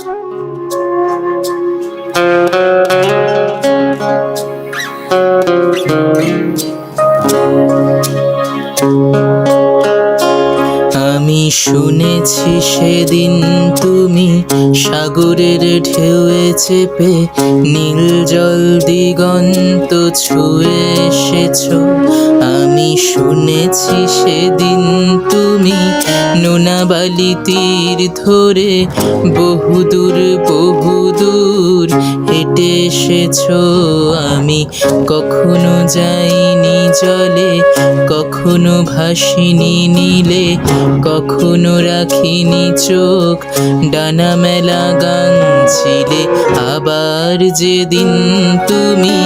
আমি শুনেছি সেদিন তুমি সাগরের ঢেউয়ে চেপে নীল জল দিগন্ত ছুঁয়ে এসেছো। আমি শুনেছি সেদিন তুমি নোনাবালি তীর ধরে বহুদূর বহুদূর হেঁটে এসেছো। আমি কখনো যাইনি জলে, কখনো ভাসিনি নীলে, কখনো রাখিনি চোখ ডানা মেলা গান ছিলে। আবার যেদিন তুমি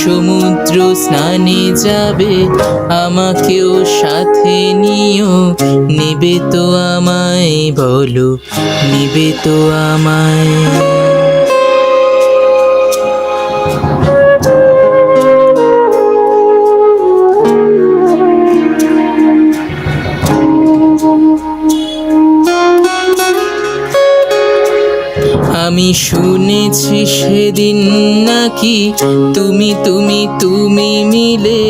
সমুদ্র স্নানে যাবে, আমাকেও সাথে নিও। নেবে তো আমায়, বলো নেবে তো আমায়? আমি শুনেছি সেদিন নাকি তুমি তুমি তুমি মিলে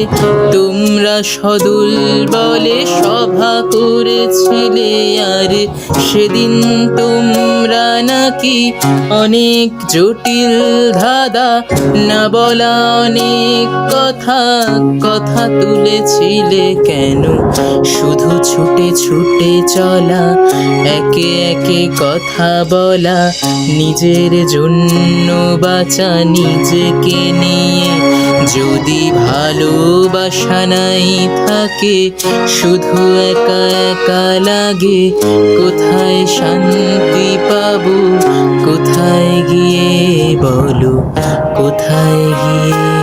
তোমরা সদুল বলে সভা করেছিলে। আর সেদিন তোমরা নাকি অনেক জটিল ধাঁধা না বলা অনেক কথা কথা তুলেছিলে। কেন শুধু ছুটে ছুটে চলা, একে একে কথা বলা, নিজের জন্য বাঁচা নিজেকে নিয়ে? যদি ভালোবাসা নাই থাকে, শুধু একা একা লাগে, কোথায় শান্তি পাবো? কোথায় গিয়ে, বলো কোথায় গিয়ে?